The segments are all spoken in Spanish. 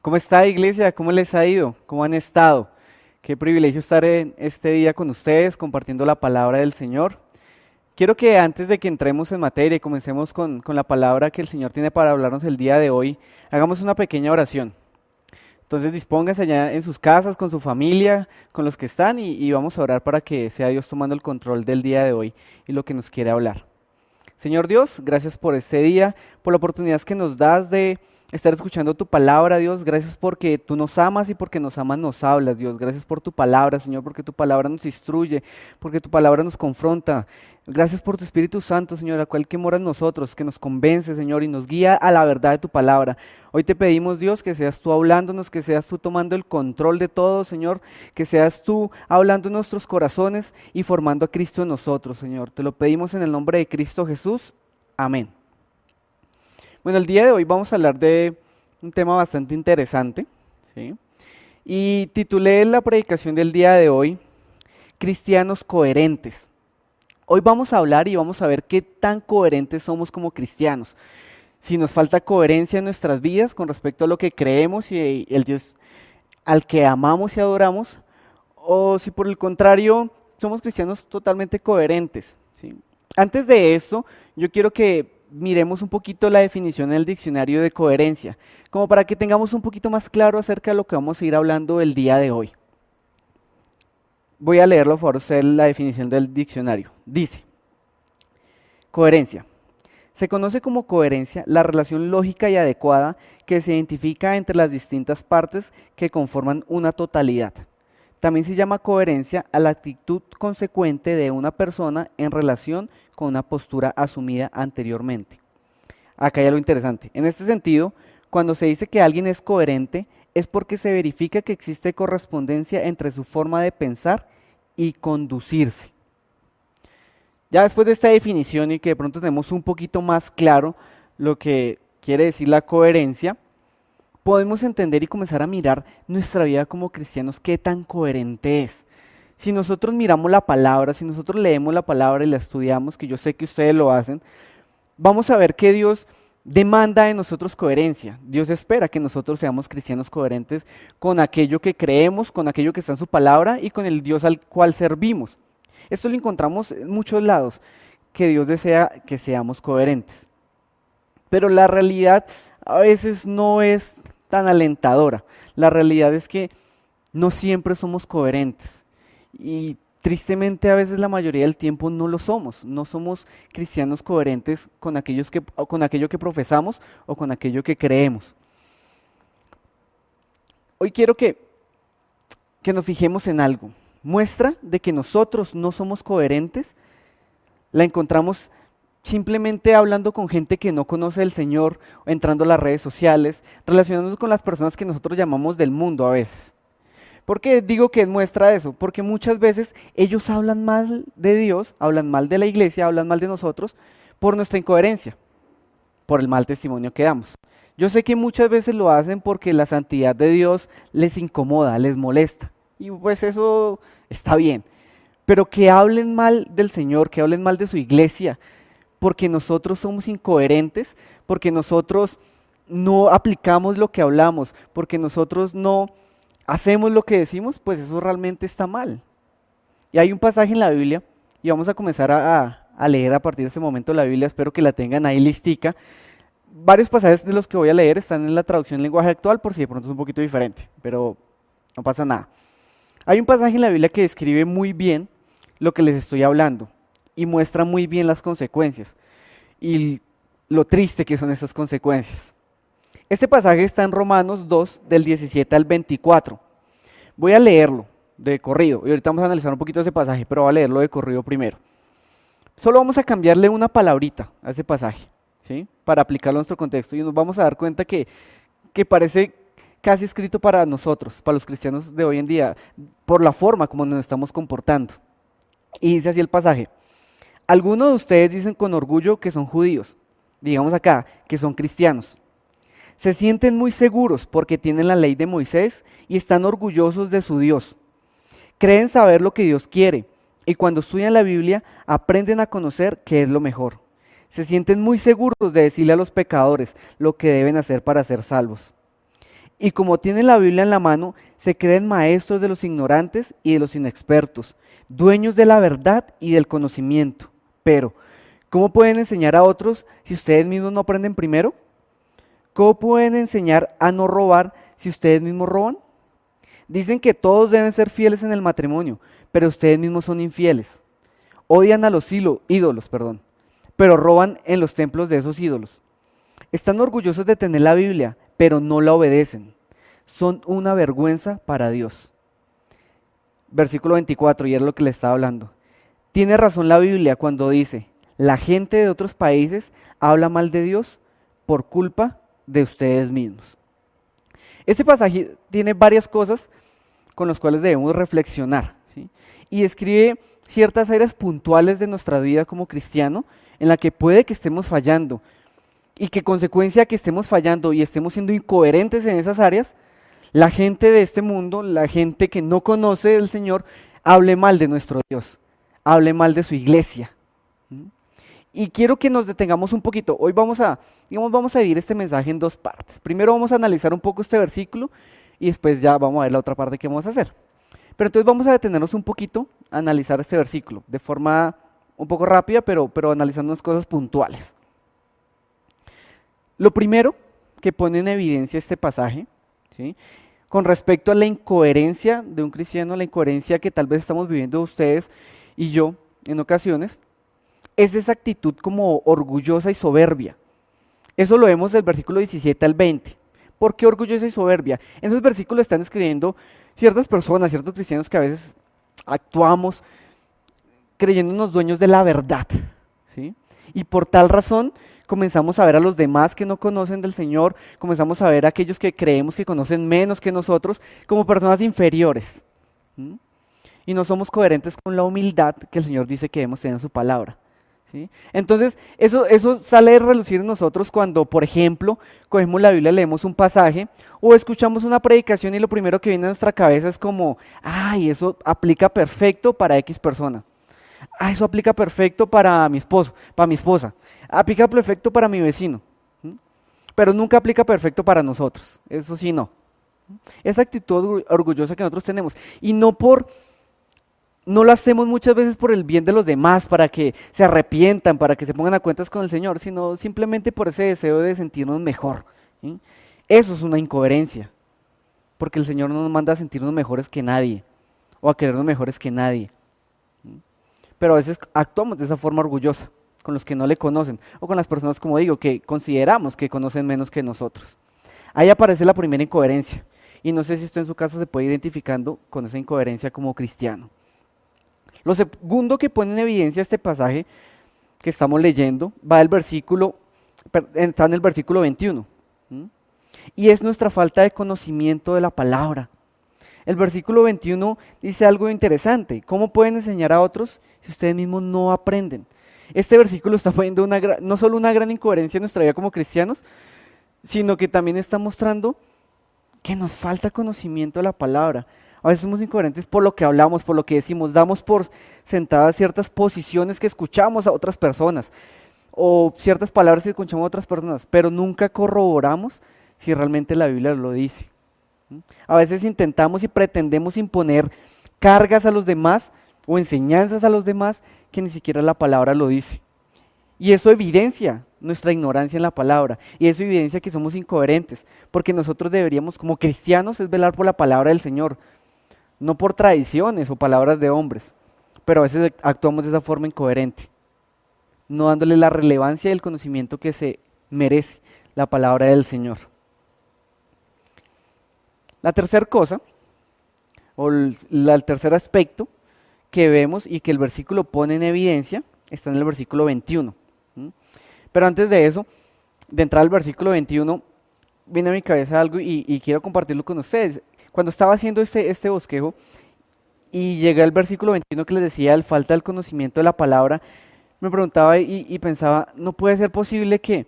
¿Cómo está, iglesia? ¿Cómo les ha ido? ¿Cómo han estado? Qué privilegio estar en este día con ustedes compartiendo la palabra del Señor. Quiero que antes de que entremos en materia y comencemos con la palabra que el Señor tiene para hablarnos el día de hoy, hagamos una pequeña oración. Entonces dispónganse allá en sus casas, con su familia, con los que están y vamos a orar para que sea Dios tomando el control del día de hoy y lo que nos quiere hablar. Señor Dios, gracias por este día, por la oportunidad que nos das de estar escuchando tu palabra, Dios. Gracias porque tú nos amas y porque nos amas nos hablas, Dios. Gracias por tu palabra, Señor, porque tu palabra nos instruye, porque tu palabra nos confronta. Gracias por tu Espíritu Santo, Señor, al cual que mora en nosotros, que nos convence, Señor, y nos guía a la verdad de tu palabra. Hoy te pedimos, Dios, que seas tú hablándonos, que seas tú tomando el control de todo, Señor, que seas tú hablando en nuestros corazones y formando a Cristo en nosotros, Señor. Te lo pedimos en el nombre de Cristo Jesús. Amén. Bueno, el día de hoy vamos a hablar de un tema bastante interesante, ¿sí? Y titulé la predicación del día de hoy, Cristianos coherentes. Hoy vamos a hablar y vamos a ver qué tan coherentes somos como cristianos. Si nos falta coherencia en nuestras vidas con respecto a lo que creemos y el Dios al que amamos y adoramos, o si por el contrario somos cristianos totalmente coherentes, ¿sí? Antes de esto, yo quiero que miremos un poquito la definición en el diccionario de coherencia, como para que tengamos un poquito más claro acerca de lo que vamos a ir hablando el día de hoy. Voy a leerlo por usted la definición del diccionario. Dice, coherencia. Se conoce como coherencia la relación lógica y adecuada que se identifica entre las distintas partes que conforman una totalidad. También se llama coherencia a la actitud consecuente de una persona en relación con una postura asumida anteriormente. Acá hay algo interesante. En este sentido, cuando se dice que alguien es coherente, es porque se verifica que existe correspondencia entre su forma de pensar y conducirse. Ya después de esta definición y que de pronto tenemos un poquito más claro lo que quiere decir la coherencia, podemos entender y comenzar a mirar nuestra vida como cristianos, qué tan coherente es. Si nosotros miramos la palabra, si nosotros leemos la palabra y la estudiamos, que yo sé que ustedes lo hacen, vamos a ver que Dios demanda de nosotros coherencia. Dios espera que nosotros seamos cristianos coherentes con aquello que creemos, con aquello que está en su palabra y con el Dios al cual servimos. Esto lo encontramos en muchos lados, que Dios desea que seamos coherentes. Pero la realidad a veces no es tan alentadora. La realidad es que no siempre somos coherentes. Y tristemente a veces la mayoría del tiempo no lo somos. No somos cristianos coherentes con con aquello que profesamos o con aquello que creemos. Hoy quiero que nos fijemos en algo. Muestra de que nosotros no somos coherentes la encontramos simplemente hablando con gente que no conoce al Señor, entrando a las redes sociales, relacionándonos con las personas que nosotros llamamos del mundo a veces. ¿Por qué digo que muestra eso? Porque muchas veces ellos hablan mal de Dios, hablan mal de la iglesia, hablan mal de nosotros por nuestra incoherencia, por el mal testimonio que damos. Yo sé que muchas veces lo hacen porque la santidad de Dios les incomoda, les molesta. Y pues eso está bien. Pero que hablen mal del Señor, que hablen mal de su iglesia, porque nosotros somos incoherentes, porque nosotros no aplicamos lo que hablamos, porque nosotros no hacemos lo que decimos, pues eso realmente está mal. Y hay un pasaje en la Biblia, y vamos a comenzar a leer a partir de ese momento la Biblia, espero que la tengan ahí listica. Varios pasajes de los que voy a leer están en la traducción en lenguaje actual, por si de pronto es un poquito diferente, pero no pasa nada. Hay un pasaje en la Biblia que describe muy bien lo que les estoy hablando y muestra muy bien las consecuencias y lo triste que son esas consecuencias. Este pasaje está en Romanos 2, del 17 al 24. Voy a leerlo de corrido y ahorita vamos a analizar un poquito ese pasaje, pero voy a leerlo de corrido primero. Solo vamos a cambiarle una palabrita a ese pasaje, ¿sí? Para aplicarlo a nuestro contexto y nos vamos a dar cuenta que parece casi escrito para nosotros, para los cristianos de hoy en día, por la forma como nos estamos comportando. Y dice así el pasaje: algunos de ustedes dicen con orgullo que son judíos, digamos acá, que son cristianos. Se sienten muy seguros porque tienen la ley de Moisés y están orgullosos de su Dios. Creen saber lo que Dios quiere y cuando estudian la Biblia aprenden a conocer qué es lo mejor. Se sienten muy seguros de decirle a los pecadores lo que deben hacer para ser salvos. Y como tienen la Biblia en la mano, se creen maestros de los ignorantes y de los inexpertos, dueños de la verdad y del conocimiento. Pero, ¿cómo pueden enseñar a otros si ustedes mismos no aprenden primero? ¿Cómo pueden enseñar a no robar si ustedes mismos roban? Dicen que todos deben ser fieles en el matrimonio, pero ustedes mismos son infieles. Odian a los ídolos, pero roban en los templos de esos ídolos. Están orgullosos de tener la Biblia, pero no la obedecen. Son una vergüenza para Dios. Versículo 24, y era lo que le estaba hablando. Tiene razón la Biblia cuando dice, la gente de otros países habla mal de Dios por culpa de ustedes mismos. Este pasaje tiene varias cosas con las cuales debemos reflexionar, ¿sí? Y describe ciertas áreas puntuales de nuestra vida como cristiano en la que puede que estemos fallando y que consecuencia que estemos fallando y estemos siendo incoherentes en esas áreas, la gente de este mundo, la gente que no conoce del Señor, hable mal de nuestro Dios, hable mal de su iglesia. ¿Mm? Y quiero que nos detengamos un poquito. Hoy vamos a dividir este mensaje en dos partes. Primero vamos a analizar un poco este versículo y después ya vamos a ver la otra parte que vamos a hacer. Pero entonces vamos a detenernos un poquito a analizar este versículo de forma un poco rápida, pero analizando unas cosas puntuales. Lo primero que pone en evidencia este pasaje, ¿sí?, con respecto a la incoherencia de un cristiano, la incoherencia que tal vez estamos viviendo ustedes y yo en ocasiones, es esa actitud como orgullosa y soberbia. Eso lo vemos del versículo 17 al 20. ¿Por qué orgullosa y soberbia? En esos versículos están escribiendo ciertas personas, ciertos cristianos que a veces actuamos creyéndonos dueños de la verdad, ¿sí? Y por tal razón comenzamos a ver a los demás que no conocen del Señor, comenzamos a ver a aquellos que creemos que conocen menos que nosotros como personas inferiores. ¿Mm? Y no somos coherentes con la humildad que el Señor dice que debemos tener en su palabra. ¿Sí? Entonces, eso sale a relucir en nosotros cuando, por ejemplo, cogemos la Biblia, leemos un pasaje o escuchamos una predicación y lo primero que viene a nuestra cabeza es como, ay, eso aplica perfecto para X persona. Ah, eso aplica perfecto para mi esposo, para mi esposa. Aplica perfecto para mi vecino. ¿Mm? Pero nunca aplica perfecto para nosotros. Eso sí, no. Esa actitud orgullosa que nosotros tenemos. Y no lo hacemos muchas veces por el bien de los demás, para que se arrepientan, para que se pongan a cuentas con el Señor, sino simplemente por ese deseo de sentirnos mejor. ¿Sí? Eso es una incoherencia, porque el Señor no nos manda a sentirnos mejores que nadie, o a querernos mejores que nadie. ¿Sí? Pero a veces actuamos de esa forma orgullosa, con los que no le conocen, o con las personas, como digo, que consideramos que conocen menos que nosotros. Ahí aparece la primera incoherencia, y no sé si usted en su casa se puede ir identificando con esa incoherencia como cristiano. Lo segundo que pone en evidencia este pasaje que estamos leyendo está en el versículo 21. ¿Mm? Y es nuestra falta de conocimiento de la palabra. El versículo 21 dice algo interesante. ¿Cómo pueden enseñar a otros si ustedes mismos no aprenden? Este versículo está poniendo no solo una gran incoherencia en nuestra vida como cristianos, sino que también está mostrando que nos falta conocimiento de la palabra. A veces somos incoherentes por lo que hablamos, por lo que decimos, damos por sentadas ciertas posiciones que escuchamos a otras personas o ciertas palabras que escuchamos a otras personas, pero nunca corroboramos si realmente la Biblia lo dice. A veces intentamos y pretendemos imponer cargas a los demás o enseñanzas a los demás que ni siquiera la palabra lo dice. Y eso evidencia nuestra ignorancia en la palabra, y eso evidencia que somos incoherentes, porque nosotros deberíamos, como cristianos, es velar por la palabra del Señor, no por tradiciones o palabras de hombres, pero a veces actuamos de esa forma incoherente, no dándole la relevancia y el conocimiento que se merece la palabra del Señor. La tercera cosa, o el tercer aspecto que vemos y que el versículo pone en evidencia, está en el versículo 21. Pero antes de eso, de entrar al versículo 21, viene a mi cabeza algo y quiero compartirlo con ustedes. Cuando estaba haciendo este bosquejo y llegué al versículo 21 que les decía, el falta del conocimiento de la palabra, me preguntaba y pensaba, ¿no puede ser posible que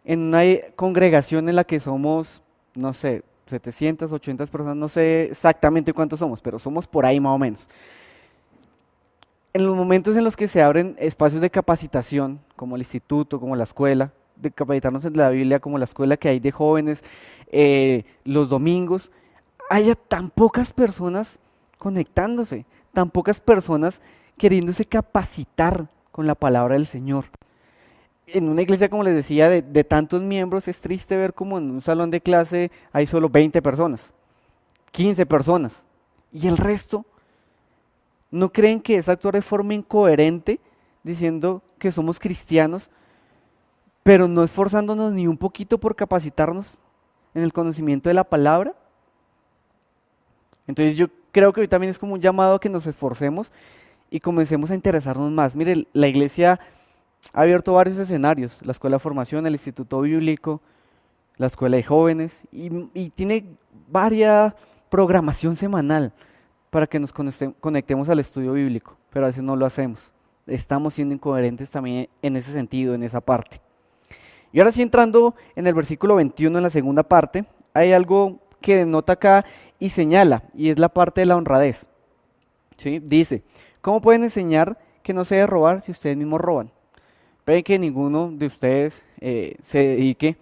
en una congregación en la que somos, no sé, 700, 800 personas, no sé exactamente cuántos somos, pero somos por ahí más o menos, en los momentos en los que se abren espacios de capacitación, como el instituto, como la escuela, de capacitarnos en la Biblia, como la escuela que hay de jóvenes, los domingos, haya tan pocas personas conectándose, tan pocas personas queriéndose capacitar con la palabra del Señor. En una iglesia, como les decía, de tantos miembros, es triste ver como en un salón de clase hay solo 20 personas, 15 personas, y el resto no creen que es actuar de forma incoherente, diciendo que somos cristianos, pero no esforzándonos ni un poquito por capacitarnos en el conocimiento de la palabra. Entonces yo creo que hoy también es como un llamado a que nos esforcemos y comencemos a interesarnos más. Mire, la iglesia ha abierto varios escenarios, la escuela de formación, el instituto bíblico, la escuela de jóvenes, y tiene varias programación semanal para que nos conectemos al estudio bíblico, pero a veces no lo hacemos. Estamos siendo incoherentes también en ese sentido, en esa parte. Y ahora sí, entrando en el versículo 21, en la segunda parte, hay algo que denota acá y señala, y es la parte de la honradez. ¿Sí? Dice, ¿cómo pueden enseñar que no se debe robar si ustedes mismos roban? Ven que ninguno de ustedes se dedique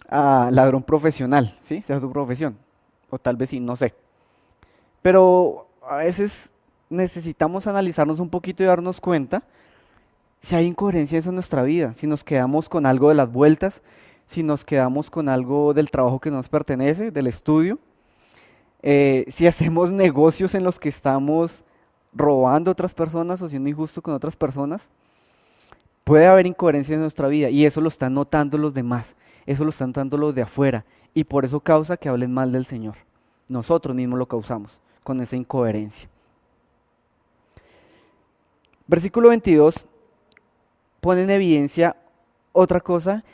a ladrón profesional, ¿sí? Sea su profesión, o tal vez sí, no sé. Pero a veces necesitamos analizarnos un poquito y darnos cuenta si hay incoherencia en eso en nuestra vida, si nos quedamos con algo de las vueltas, si nos quedamos con algo del trabajo que nos pertenece, del estudio, si hacemos negocios en los que estamos robando a otras personas o siendo injusto con otras personas. Puede haber incoherencia en nuestra vida y eso lo están notando los demás, eso lo están notando los de afuera y por eso causa que hablen mal del Señor. Nosotros mismos lo causamos con esa incoherencia. Versículo 22 pone en evidencia otra cosa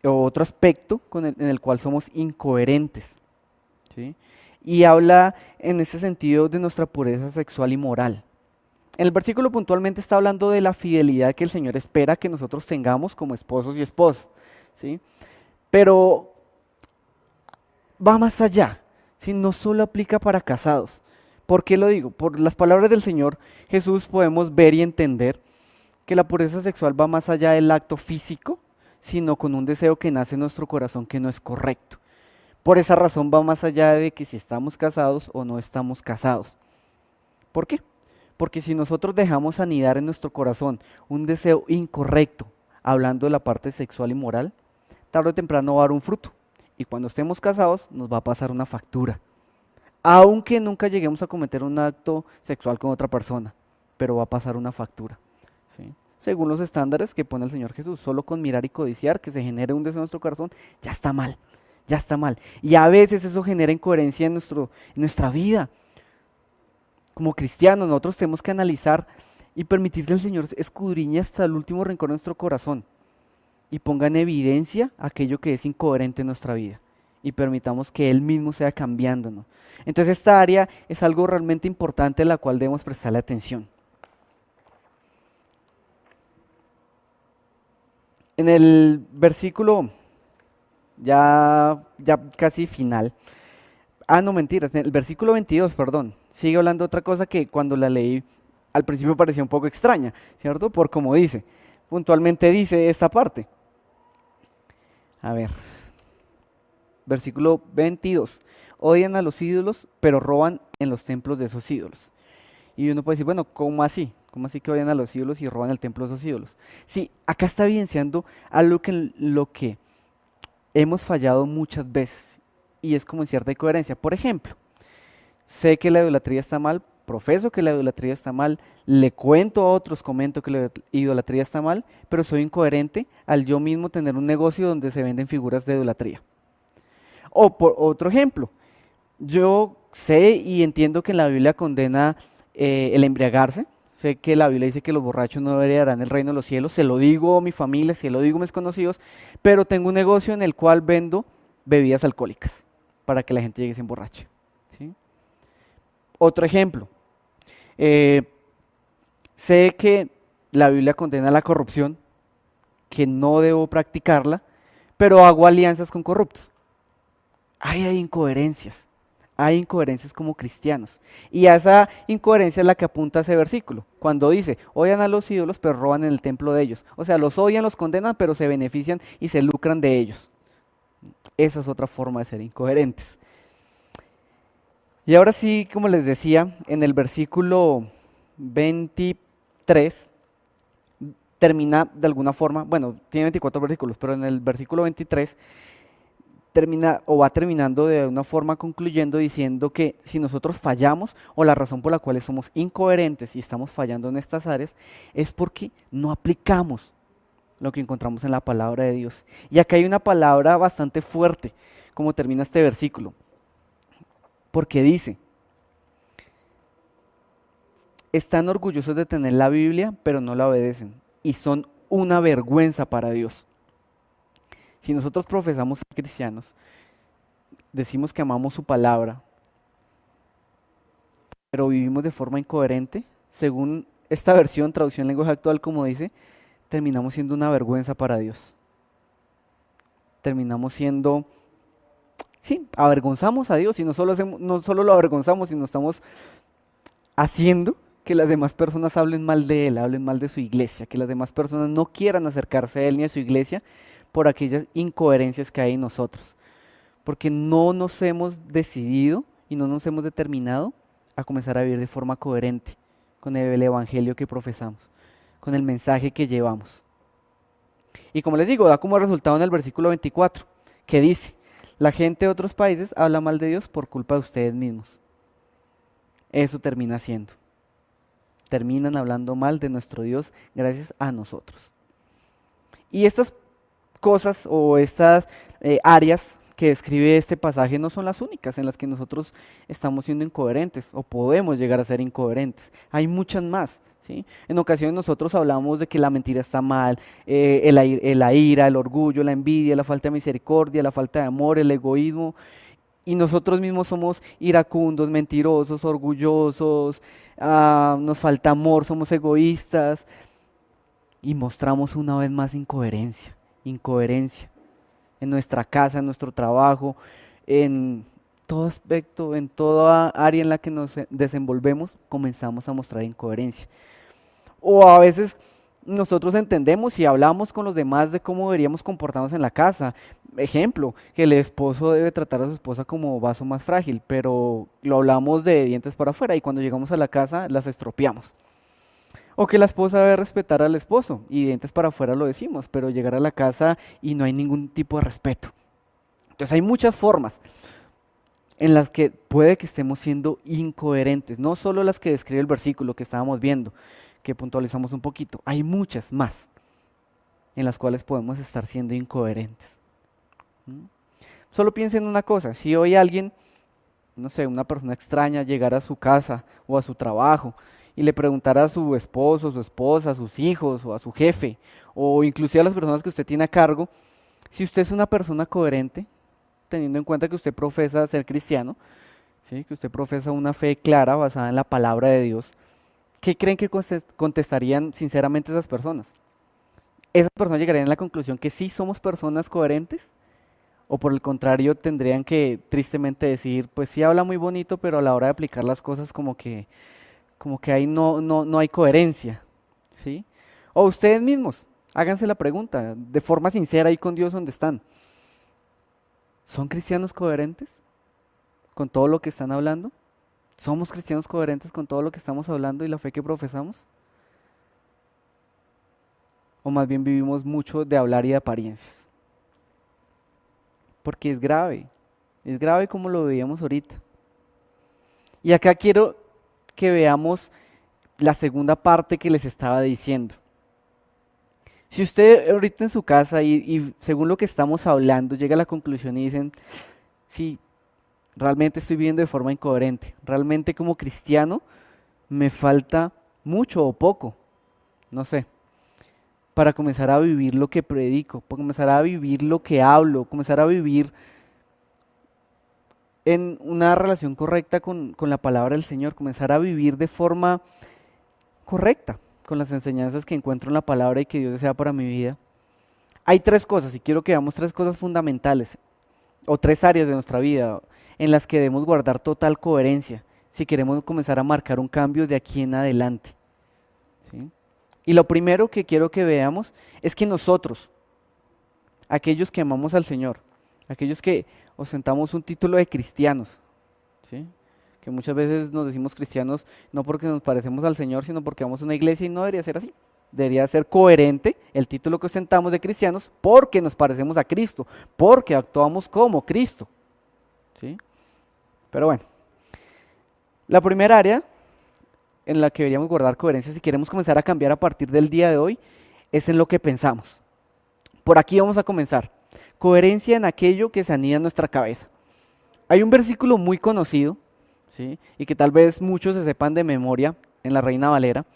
o otro aspecto en el cual somos incoherentes, ¿sí? Y habla en ese sentido de nuestra pureza sexual y moral. En el versículo puntualmente está hablando de la fidelidad que el Señor espera que nosotros tengamos como esposos y esposas, ¿sí? Pero va más allá, ¿sí? No solo aplica para casados. ¿Por qué lo digo? Por las palabras del Señor Jesús podemos ver y entender que la pureza sexual va más allá del acto físico, sino con un deseo que nace en nuestro corazón que no es correcto. Por esa razón va más allá de que si estamos casados o no estamos casados. ¿Por qué? Porque si nosotros dejamos anidar en nuestro corazón un deseo incorrecto, hablando de la parte sexual y moral, tarde o temprano va a dar un fruto. Y cuando estemos casados nos va a pasar una factura. Aunque nunca lleguemos a cometer un acto sexual con otra persona, pero va a pasar una factura, ¿sí? Según los estándares que pone el Señor Jesús, solo con mirar y codiciar que se genere un deseo en nuestro corazón, ya está mal, ya está mal. Y a veces eso genera incoherencia en nuestra vida. Como cristianos, nosotros tenemos que analizar y permitir que el Señor escudriñe hasta el último rincón de nuestro corazón y ponga en evidencia aquello que es incoherente en nuestra vida y permitamos que Él mismo sea cambiándonos. Entonces esta área es algo realmente importante a la cual debemos prestarle atención. En el versículo ya casi final, no mentiras, en el versículo 22, perdón, sigue hablando otra cosa que cuando la leí al principio parecía un poco extraña, ¿cierto? Por como dice, puntualmente dice esta parte. A ver, versículo 22, odian a los ídolos, pero roban en los templos de esos ídolos. Y uno puede decir, bueno, ¿cómo así? ¿Cómo así que odian a los ídolos y roban el templo de esos ídolos? Sí, acá está evidenciando algo que lo que hemos fallado muchas veces y es como en cierta incoherencia. Por ejemplo, sé que la idolatría está mal, profeso que la idolatría está mal, le cuento a otros, comento que la idolatría está mal, pero soy incoherente al yo mismo tener un negocio donde se venden figuras de idolatría. O por otro ejemplo, yo sé y entiendo que la Biblia condena el embriagarse. Sé que la Biblia dice que los borrachos no heredarán el reino de los cielos. Se lo digo a mi familia, se lo digo a mis conocidos, pero tengo un negocio en el cual vendo bebidas alcohólicas para que la gente llegue sin borracha, ¿sí? Otro ejemplo, sé que la Biblia condena la corrupción, que no debo practicarla, pero hago alianzas con corruptos. Ahí hay incoherencias. Hay incoherencias como cristianos. Y a esa incoherencia es la que apunta ese versículo. Cuando dice, odian a los ídolos, pero roban en el templo de ellos. O sea, los odian, los condenan, pero se benefician y se lucran de ellos. Esa es otra forma de ser incoherentes. Y ahora sí, como les decía, en el versículo 23 termina de alguna forma, bueno, tiene 24 versículos, pero en el versículo 23 termina o va terminando de una forma concluyendo diciendo que si nosotros fallamos o la razón por la cual somos incoherentes y estamos fallando en estas áreas es porque no aplicamos lo que encontramos en la palabra de Dios. Y acá hay una palabra bastante fuerte, como termina este versículo, porque dice, están orgullosos de tener la Biblia, pero no la obedecen, y son una vergüenza para Dios. Si nosotros profesamos ser cristianos, decimos que amamos su palabra, pero vivimos de forma incoherente, según esta versión, traducción lenguaje actual, como dice, terminamos siendo una vergüenza para Dios. Terminamos siendo, sí, avergonzamos a Dios y no solo lo avergonzamos, sino estamos haciendo que las demás personas hablen mal de Él, hablen mal de su iglesia, que las demás personas no quieran acercarse a Él ni a su iglesia por aquellas incoherencias que hay en nosotros. Porque no nos hemos decidido y no nos hemos determinado a comenzar a vivir de forma coherente con el evangelio que profesamos, con el mensaje que llevamos. Y como les digo, da como resultado en el versículo 24, que dice, la gente de otros países habla mal de Dios por culpa de ustedes mismos. Eso termina siendo. Terminan hablando mal de nuestro Dios gracias a nosotros. Y estas cosas o estas áreas que describe este pasaje no son las únicas en las que nosotros estamos siendo incoherentes o podemos llegar a ser incoherentes. Hay muchas más, ¿sí? En ocasiones nosotros hablamos de que la mentira está mal, la ira, el orgullo, la envidia, la falta de misericordia, la falta de amor, el egoísmo. Y nosotros mismos somos iracundos, mentirosos, orgullosos, nos falta amor, somos egoístas y mostramos una vez más incoherencia en nuestra casa, en nuestro trabajo, en todo aspecto, en toda área en la que nos desenvolvemos, comenzamos a mostrar incoherencia. O a veces nosotros entendemos y hablamos con los demás de cómo deberíamos comportarnos en la casa. Ejemplo, que el esposo debe tratar a su esposa como vaso más frágil, pero lo hablamos de dientes para afuera y cuando llegamos a la casa las estropeamos. O que la esposa debe respetar al esposo y de dientes para afuera lo decimos, pero llegar a la casa y no hay ningún tipo de respeto. Entonces hay muchas formas en las que puede que estemos siendo incoherentes, no solo las que describe el versículo que estábamos viendo, que puntualizamos un poquito, hay muchas más en las cuales podemos estar siendo incoherentes. ¿Mm? Solo piensen en una cosa, si hoy alguien, no sé, una persona extraña llegara a su casa o a su trabajo y le preguntara a su esposo, su esposa, a sus hijos o a su jefe, o inclusive a las personas que usted tiene a cargo, si usted es una persona coherente, teniendo en cuenta que usted profesa ser cristiano, ¿sí? Que usted profesa una fe clara basada en la palabra de Dios, ¿qué creen que contestarían sinceramente esas personas? ¿Esas personas llegarían a la conclusión que sí somos personas coherentes? ¿O por el contrario tendrían que tristemente decir, pues sí habla muy bonito, pero a la hora de aplicar las cosas como que ahí no hay coherencia, ¿sí? O ustedes mismos, háganse la pregunta, de forma sincera y con Dios donde están. ¿Son cristianos coherentes con todo lo que están hablando? ¿Somos cristianos coherentes con todo lo que estamos hablando y la fe que profesamos? ¿O más bien vivimos mucho de hablar y de apariencias? Porque es grave como lo veíamos ahorita. Y acá quiero que veamos la segunda parte que les estaba diciendo. Si usted ahorita en su casa y según lo que estamos hablando llega a la conclusión y dicen, sí, realmente estoy viviendo de forma incoherente, realmente como cristiano me falta mucho o poco, no sé, para comenzar a vivir lo que predico, para comenzar a vivir lo que hablo, comenzar a vivir en una relación correcta con la palabra del Señor, comenzar a vivir de forma correcta con las enseñanzas que encuentro en la palabra y que Dios desea para mi vida. Hay tres cosas y quiero que veamos tres cosas fundamentales o tres áreas de nuestra vida en las que debemos guardar total coherencia si queremos comenzar a marcar un cambio de aquí en adelante. ¿Sí? Y lo primero que quiero que veamos es que nosotros, aquellos que amamos al Señor, aquellos que ostentamos un título de cristianos, ¿sí? Que muchas veces nos decimos cristianos no porque nos parecemos al Señor, sino porque vamos a una iglesia y no debería ser así. Debería ser coherente el título que ostentamos de cristianos porque nos parecemos a Cristo, porque actuamos como Cristo. ¿Sí? Pero bueno, la primera área en la que deberíamos guardar coherencia si queremos comenzar a cambiar a partir del día de hoy es en lo que pensamos. Por aquí vamos a comenzar. Coherencia en aquello que se anida en nuestra cabeza. Hay un versículo muy conocido, ¿sí? Y que tal vez muchos se sepan de memoria en la Reina Valera,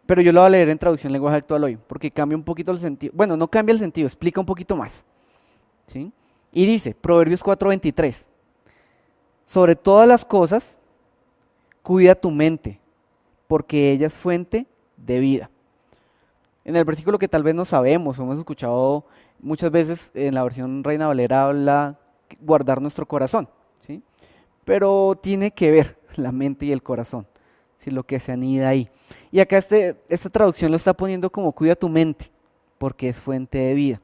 pero yo lo voy a leer en traducción lenguaje actual hoy, porque cambia un poquito el sentido. Bueno, no cambia el sentido, explica un poquito más. ¿Sí? Y dice, Proverbios 4:23, sobre todas las cosas, cuida tu mente, porque ella es fuente de vida. En el versículo que tal vez no sabemos o hemos escuchado muchas veces en la versión Reina Valera habla guardar nuestro corazón, ¿sí? Pero tiene que ver la mente y el corazón, ¿sí? Lo que se anida ahí. Y acá esta traducción lo está poniendo como cuida tu mente, porque es fuente de vida.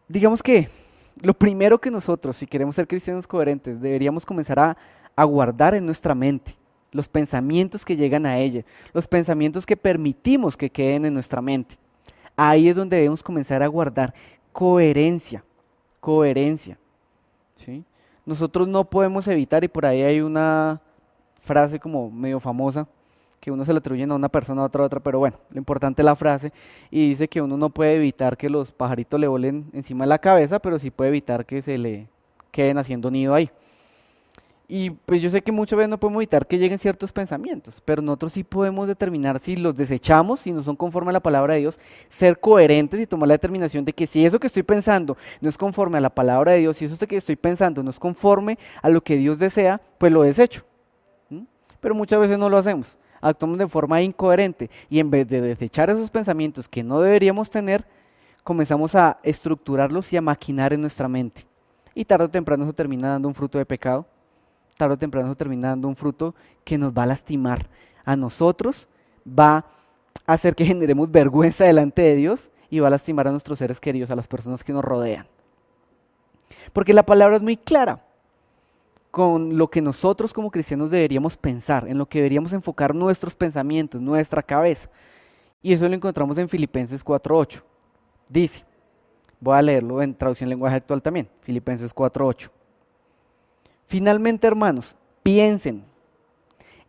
Digamos que lo primero que nosotros, si queremos ser cristianos coherentes, deberíamos comenzar a guardar en nuestra mente los pensamientos que llegan a ella, los pensamientos que permitimos que queden en nuestra mente. Ahí es donde debemos comenzar a guardar coherencia, coherencia. ¿Sí? Nosotros no podemos evitar, y por ahí hay una frase como medio famosa, que uno se le atribuye a una persona, a otra, pero bueno, lo importante es la frase, y dice que uno no puede evitar que los pajaritos le volen encima de la cabeza, pero sí puede evitar que se le queden haciendo nido ahí. Y pues yo sé que muchas veces no podemos evitar que lleguen ciertos pensamientos, pero nosotros sí podemos determinar si los desechamos, si no son conforme a la palabra de Dios, ser coherentes y tomar la determinación de que si eso que estoy pensando no es conforme a la palabra de Dios, si eso que estoy pensando no es conforme a lo que Dios desea, pues lo desecho. ¿Mm? Pero muchas veces no lo hacemos, actuamos de forma incoherente y en vez de desechar esos pensamientos que no deberíamos tener, comenzamos a estructurarlos y a maquinar en nuestra mente. Y tarde o temprano eso termina dando un fruto de pecado. Tarde o temprano termina dando un fruto que nos va a lastimar a nosotros, va a hacer que generemos vergüenza delante de Dios y va a lastimar a nuestros seres queridos, a las personas que nos rodean. Porque la palabra es muy clara con lo que nosotros como cristianos deberíamos pensar, en lo que deberíamos enfocar nuestros pensamientos, nuestra cabeza. Y eso lo encontramos en Filipenses 4:8. Dice, voy a leerlo en traducción lenguaje actual también, Filipenses 4:8. Finalmente, hermanos, piensen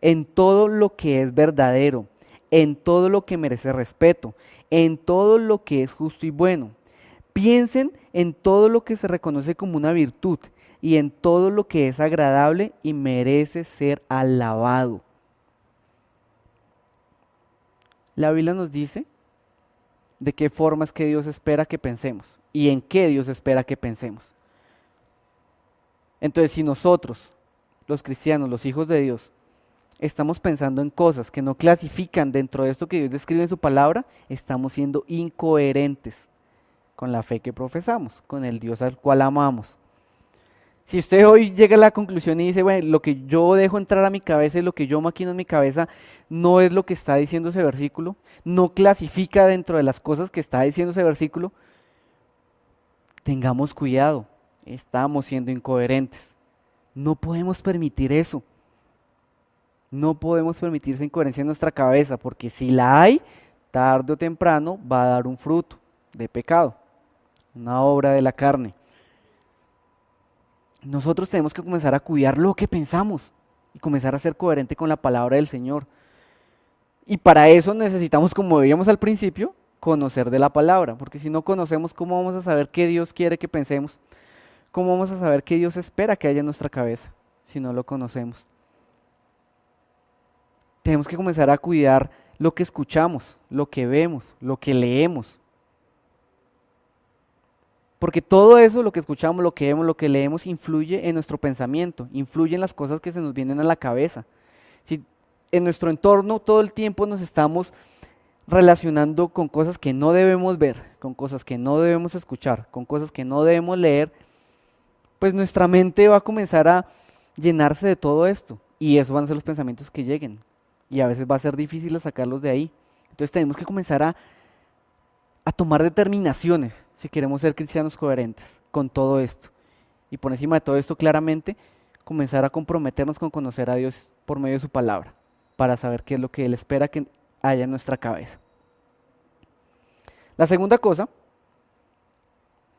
en todo lo que es verdadero, en todo lo que merece respeto, en todo lo que es justo y bueno. Piensen en todo lo que se reconoce como una virtud y en todo lo que es agradable y merece ser alabado. La Biblia nos dice de qué formas que Dios espera que pensemos y en qué Dios espera que pensemos. Entonces, si nosotros, los cristianos, los hijos de Dios, estamos pensando en cosas que no clasifican dentro de esto que Dios describe en su palabra, estamos siendo incoherentes con la fe que profesamos, con el Dios al cual amamos. Si usted hoy llega a la conclusión y dice, bueno, lo que yo dejo entrar a mi cabeza y lo que yo maquino en mi cabeza no es lo que está diciendo ese versículo, no clasifica dentro de las cosas que está diciendo ese versículo, tengamos cuidado. Estamos siendo incoherentes. No podemos permitir eso. No podemos permitir esa incoherencia en nuestra cabeza, porque si la hay, tarde o temprano va a dar un fruto de pecado, una obra de la carne. Nosotros tenemos que comenzar a cuidar lo que pensamos y comenzar a ser coherente con la palabra del Señor. Y para eso necesitamos, como veíamos al principio, conocer de la palabra, porque si no conocemos, ¿cómo vamos a saber qué Dios quiere que pensemos? ¿Cómo vamos a saber qué Dios espera que haya en nuestra cabeza si no lo conocemos? Tenemos que comenzar a cuidar lo que escuchamos, lo que vemos, lo que leemos. Porque todo eso, lo que escuchamos, lo que vemos, lo que leemos, influye en nuestro pensamiento, influye en las cosas que se nos vienen a la cabeza. Si en nuestro entorno todo el tiempo nos estamos relacionando con cosas que no debemos ver, con cosas que no debemos escuchar, con cosas que no debemos leer, pues nuestra mente va a comenzar a llenarse de todo esto y esos van a ser los pensamientos que lleguen y a veces va a ser difícil sacarlos de ahí. Entonces tenemos que comenzar a tomar determinaciones si queremos ser cristianos coherentes con todo esto. Y por encima de todo esto, claramente, comenzar a comprometernos con conocer a Dios por medio de su palabra, para saber qué es lo que Él espera que haya en nuestra cabeza. La segunda cosa,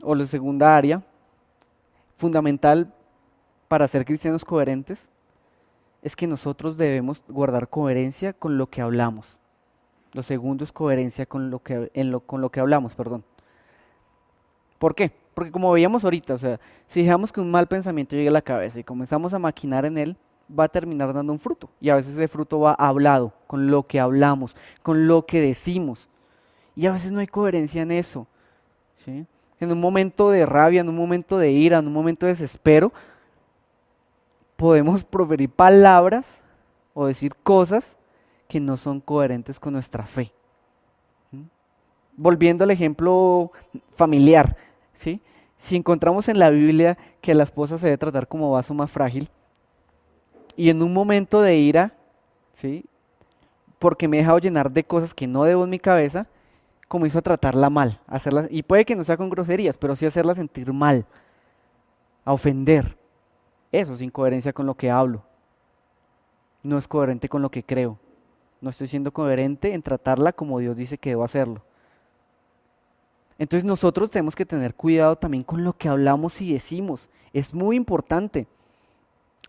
o la segunda área, fundamental para ser cristianos coherentes, es que nosotros debemos guardar coherencia con lo que hablamos. Lo segundo es coherencia con con lo que hablamos, perdón. ¿Por qué? Porque como veíamos ahorita, o sea, si dejamos que un mal pensamiento llegue a la cabeza y comenzamos a maquinar en él, va a terminar dando un fruto. Y a veces ese fruto va hablado, con lo que hablamos, con lo que decimos. Y a veces no hay coherencia en eso, ¿sí? En un momento de rabia, en un momento de ira, en un momento de desespero, podemos proferir palabras o decir cosas que no son coherentes con nuestra fe. ¿Mm? Volviendo al ejemplo familiar, ¿sí? Si encontramos en la Biblia que la esposa se debe tratar como vaso más frágil y en un momento de ira, ¿sí? Porque me he dejado llenar de cosas que no debo en mi cabeza, comienzo a tratarla mal, a hacerla, y puede que no sea con groserías, pero sí hacerla sentir mal, a ofender. Eso es incoherencia con lo que hablo. No es coherente con lo que creo. No estoy siendo coherente en tratarla como Dios dice que debo hacerlo. Entonces nosotros tenemos que tener cuidado también con lo que hablamos y decimos. Es muy importante.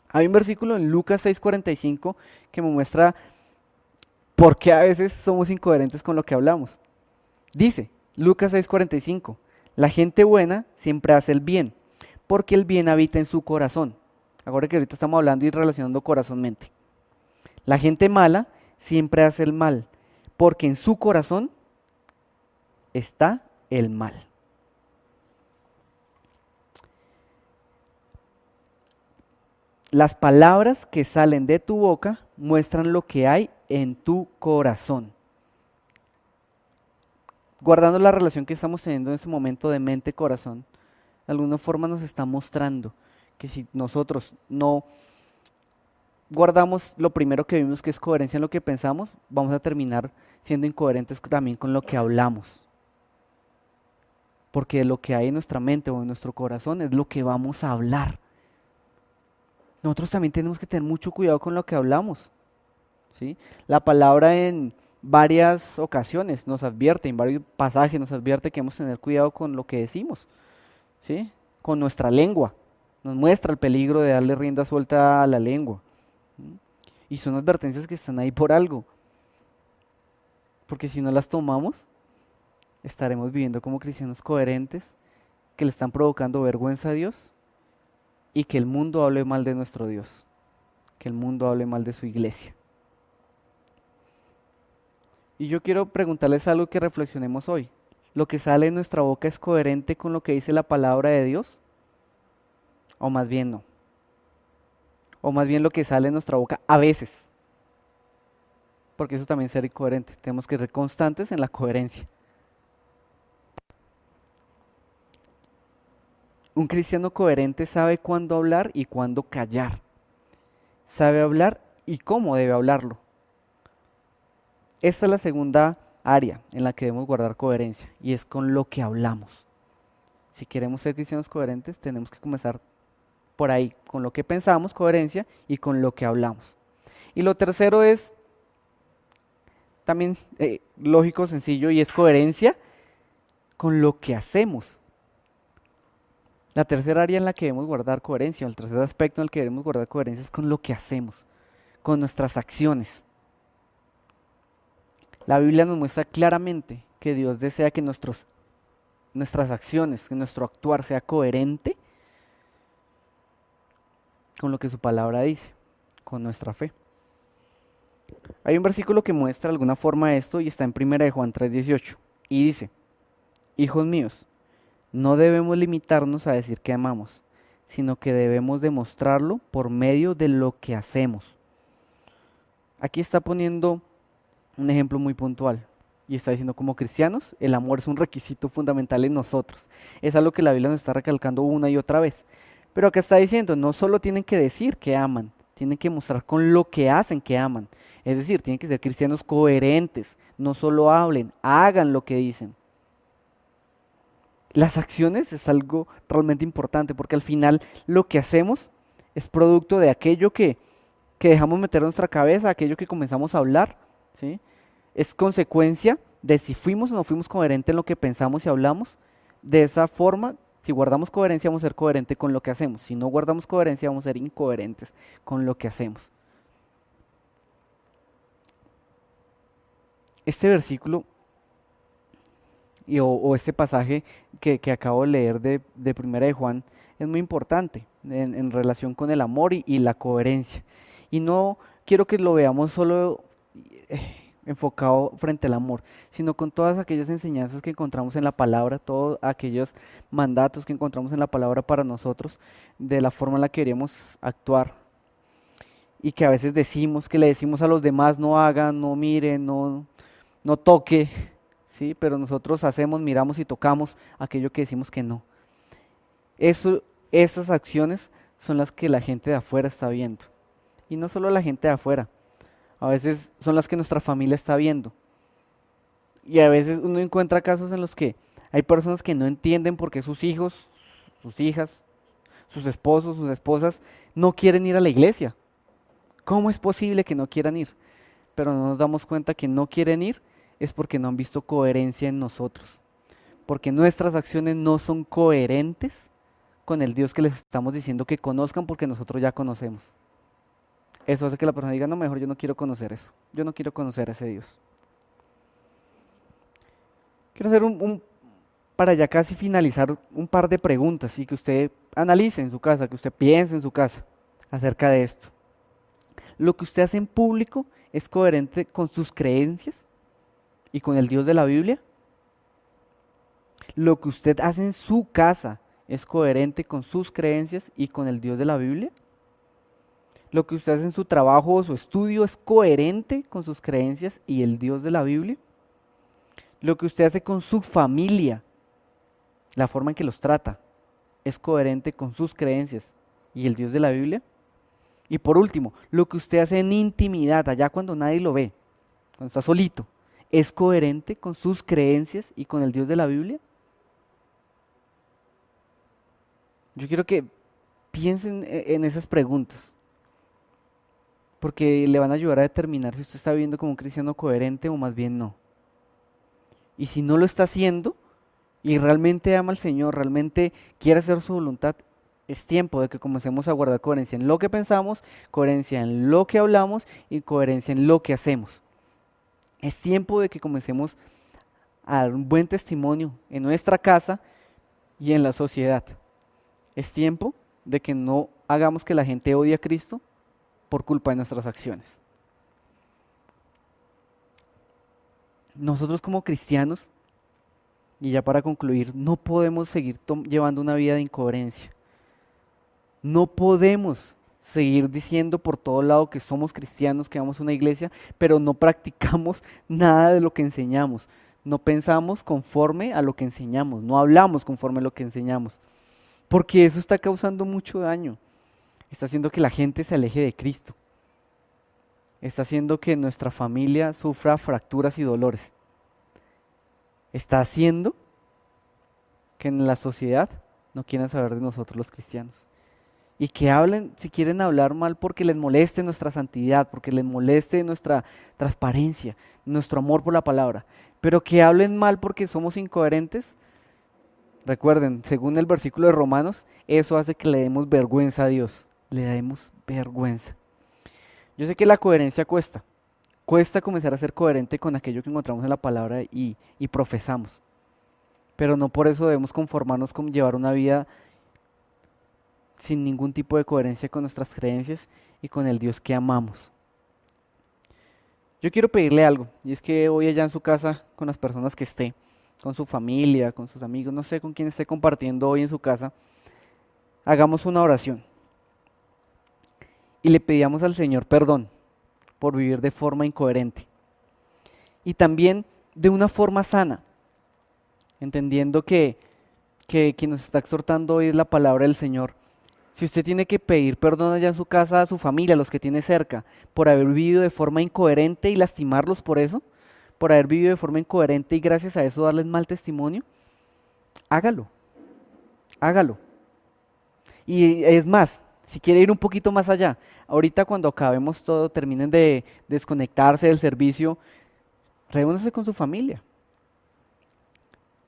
Hay un versículo en Lucas 6:45 que me muestra por qué a veces somos incoherentes con lo que hablamos. Dice, Lucas 6:45, la gente buena siempre hace el bien, porque el bien habita en su corazón. Ahora que ahorita estamos hablando y relacionando corazón-mente. La gente mala siempre hace el mal, porque en su corazón está el mal. Las palabras que salen de tu boca muestran lo que hay en tu corazón. Guardando la relación que estamos teniendo en este momento de mente-corazón, de alguna forma nos está mostrando que si nosotros no guardamos lo primero que vimos, que es coherencia en lo que pensamos, vamos a terminar siendo incoherentes también con lo que hablamos. Porque lo que hay en nuestra mente o en nuestro corazón es lo que vamos a hablar. Nosotros también tenemos que tener mucho cuidado con lo que hablamos, ¿sí? La palabra en varias ocasiones nos advierte, en varios pasajes nos advierte que hemos de tener cuidado con lo que decimos, ¿sí? Con nuestra lengua. Nos muestra el peligro de darle rienda suelta a la lengua. Y son advertencias que están ahí por algo. Porque si no las tomamos, estaremos viviendo como cristianos coherentes que le están provocando vergüenza a Dios y que el mundo hable mal de nuestro Dios, que el mundo hable mal de su iglesia. Y yo quiero preguntarles algo que reflexionemos hoy. ¿Lo que sale de nuestra boca es coherente con lo que dice la palabra de Dios? ¿O más bien no? ¿O más bien lo que sale de nuestra boca a veces? Porque eso también es ser incoherente. Tenemos que ser constantes en la coherencia. Un cristiano coherente sabe cuándo hablar y cuándo callar. Sabe hablar y cómo debe hablarlo. Esta es la segunda área en la que debemos guardar coherencia y es con lo que hablamos. Si queremos ser cristianos coherentes, tenemos que comenzar por ahí, con lo que pensamos, coherencia, y con lo que hablamos. Y lo tercero es también lógico, sencillo, y es coherencia con lo que hacemos. La tercera área en la que debemos guardar coherencia, o el tercer aspecto en el que debemos guardar coherencia es con lo que hacemos, con nuestras acciones. La Biblia nos muestra claramente que Dios desea que nuestras acciones, que nuestro actuar sea coherente con lo que su palabra dice, con nuestra fe. Hay un versículo que muestra de alguna forma esto y está en 1 de Juan 3:18 y dice, hijos míos, no debemos limitarnos a decir que amamos, sino que debemos demostrarlo por medio de lo que hacemos. Aquí está poniendo un ejemplo muy puntual y está diciendo como cristianos, el amor es un requisito fundamental en nosotros. Es algo que la Biblia nos está recalcando una y otra vez. Pero acá está diciendo, no solo tienen que decir que aman, tienen que mostrar con lo que hacen que aman. Es decir, tienen que ser cristianos coherentes, no solo hablen, hagan lo que dicen. Las acciones es algo realmente importante porque al final lo que hacemos es producto de aquello que dejamos meter en nuestra cabeza, aquello que comenzamos a hablar, ¿sí? Es consecuencia de si fuimos o no fuimos coherentes en lo que pensamos y hablamos. De esa forma, si guardamos coherencia, vamos a ser coherentes con lo que hacemos. Si no guardamos coherencia, vamos a ser incoherentes con lo que hacemos. Este versículo o este pasaje que acabo de leer de Primera de Juan es muy importante en relación con el amor y la coherencia. Y no quiero que lo veamos solo enfocado frente al amor, sino con todas aquellas enseñanzas que encontramos en la palabra, todos aquellos mandatos que encontramos en la palabra para nosotros, de la forma en la que queríamos actuar y que a veces decimos, que le decimos a los demás, no hagan, no miren, no toque, ¿sí? Pero nosotros hacemos, miramos y tocamos aquello que decimos que no. Esas acciones son las que la gente de afuera está viendo. Y no solo la gente de afuera, a veces son las que nuestra familia está viendo. Y a veces uno encuentra casos en los que hay personas que no entienden por qué sus hijos, sus hijas, sus esposos, sus esposas no quieren ir a la iglesia. ¿Cómo es posible que no quieran ir? Pero no nos damos cuenta que no quieren ir es porque no han visto coherencia en nosotros. Porque nuestras acciones no son coherentes con el Dios que les estamos diciendo que conozcan porque nosotros ya conocemos. Eso hace que la persona diga, no, mejor yo no quiero conocer eso. Yo no quiero conocer a ese Dios. Quiero hacer para ya casi finalizar, un par de preguntas y que usted analice en su casa, que usted piense en su casa acerca de esto. ¿Lo que usted hace en público es coherente con sus creencias y con el Dios de la Biblia? ¿Lo que usted hace en su casa es coherente con sus creencias y con el Dios de la Biblia? ¿Lo que usted hace en su trabajo o su estudio es coherente con sus creencias y el Dios de la Biblia? ¿Lo que usted hace con su familia, la forma en que los trata, es coherente con sus creencias y el Dios de la Biblia? Y por último, lo que usted hace en intimidad, allá cuando nadie lo ve, cuando está solito, ¿es coherente con sus creencias y con el Dios de la Biblia? Yo quiero que piensen en esas preguntas, porque le van a ayudar a determinar si usted está viviendo como un cristiano coherente o más bien no. Y si no lo está haciendo y realmente ama al Señor, realmente quiere hacer su voluntad, es tiempo de que comencemos a guardar coherencia en lo que pensamos, coherencia en lo que hablamos y coherencia en lo que hacemos. Es tiempo de que comencemos a dar un buen testimonio en nuestra casa y en la sociedad. Es tiempo de que no hagamos que la gente odie a Cristo por culpa de nuestras acciones. Nosotros como cristianos, y ya para concluir, no podemos seguir llevando una vida de incoherencia. No podemos seguir diciendo por todo lado que somos cristianos, que vamos a una iglesia, pero no practicamos nada de lo que enseñamos. No pensamos conforme a lo que enseñamos, no hablamos conforme a lo que enseñamos. Porque eso está causando mucho daño. Está haciendo que la gente se aleje de Cristo. Está haciendo que nuestra familia sufra fracturas y dolores. Está haciendo que en la sociedad no quieran saber de nosotros los cristianos. Y que hablen, si quieren hablar mal, porque les moleste nuestra santidad, porque les moleste nuestra transparencia, nuestro amor por la palabra. Pero que hablen mal porque somos incoherentes. Recuerden, según el versículo de Romanos, eso hace que le demos vergüenza a Dios. Le demos vergüenza. Yo sé que la coherencia cuesta. Cuesta comenzar a ser coherente con aquello que encontramos en la palabra y profesamos. Pero no por eso debemos conformarnos con llevar una vida sin ningún tipo de coherencia con nuestras creencias y con el Dios que amamos. Yo quiero pedirle algo, y es que hoy allá en su casa, con las personas que esté, con su familia, con sus amigos, no sé con quién esté compartiendo hoy en su casa, hagamos una oración. Y le pedíamos al Señor perdón por vivir de forma incoherente. Y también de una forma sana, entendiendo que quien nos está exhortando hoy es la palabra del Señor. Si usted tiene que pedir perdón allá en su casa a su familia, a los que tiene cerca, por haber vivido de forma incoherente y lastimarlos por eso, por haber vivido de forma incoherente y gracias a eso darles mal testimonio, hágalo, hágalo. Y es más, si quiere ir un poquito más allá, ahorita cuando acabemos todo, terminen de desconectarse del servicio, reúnanse con su familia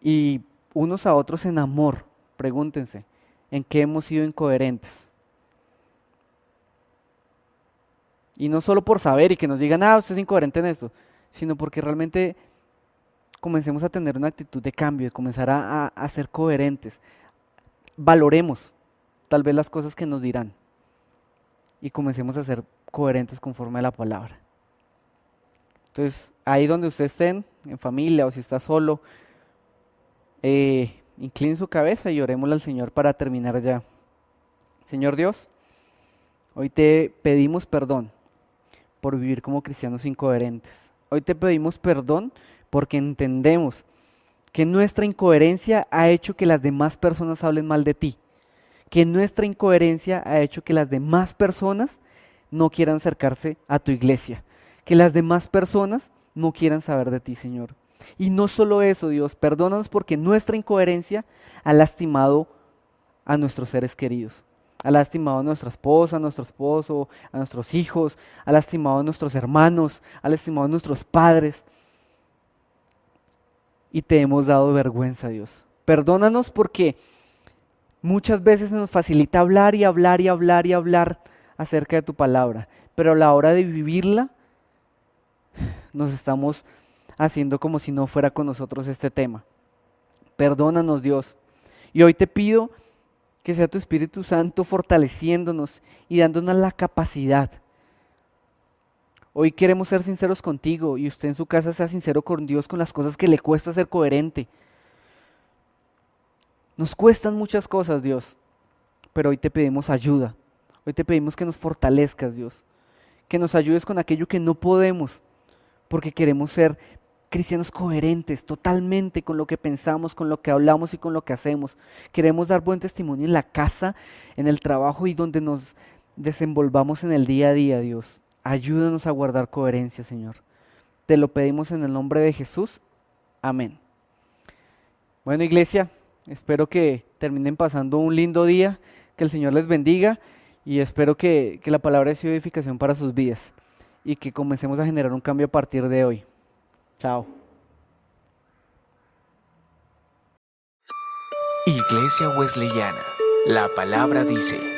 y unos a otros en amor, pregúntense, ¿en qué hemos sido incoherentes? Y no solo por saber y que nos digan, ah, usted es incoherente en esto, sino porque realmente comencemos a tener una actitud de cambio, de comenzar a ser coherentes. Valoremos tal vez las cosas que nos dirán y comencemos a ser coherentes conforme a la palabra. Entonces, ahí donde usted estén, en familia o si está solo, incline su cabeza y orémosle al Señor para terminar ya. Señor Dios, hoy te pedimos perdón por vivir como cristianos incoherentes. Hoy te pedimos perdón porque entendemos que nuestra incoherencia ha hecho que las demás personas hablen mal de ti, que nuestra incoherencia ha hecho que las demás personas no quieran acercarse a tu iglesia, que las demás personas no quieran saber de ti, Señor. Y no solo eso, Dios, perdónanos porque nuestra incoherencia ha lastimado a nuestros seres queridos. Ha lastimado a nuestra esposa, a nuestro esposo, a nuestros hijos, ha lastimado a nuestros hermanos, ha lastimado a nuestros padres. Y te hemos dado vergüenza, Dios. Perdónanos porque muchas veces se nos facilita hablar y hablar y hablar y hablar acerca de tu palabra, pero a la hora de vivirla nos estamos haciendo como si no fuera con nosotros este tema. Perdónanos, Dios. Y hoy te pido que sea tu Espíritu Santo fortaleciéndonos y dándonos la capacidad. Hoy queremos ser sinceros contigo y usted en su casa sea sincero con Dios con las cosas que le cuesta ser coherente. Nos cuestan muchas cosas, Dios, pero hoy te pedimos ayuda. Hoy te pedimos que nos fortalezcas, Dios, que nos ayudes con aquello que no podemos, porque queremos ser cristianos coherentes totalmente con lo que pensamos, con lo que hablamos y con lo que hacemos. Queremos dar buen testimonio en la casa, en el trabajo y donde nos desenvolvamos en el día a día, Dios. Ayúdanos a guardar coherencia, Señor. Te lo pedimos en el nombre de Jesús. Amén. Bueno, iglesia, espero que terminen pasando un lindo día, que el Señor les bendiga y espero que la palabra haya sido edificación para sus vidas y que comencemos a generar un cambio a partir de hoy. Chao. Iglesia Wesleyana, la palabra dice.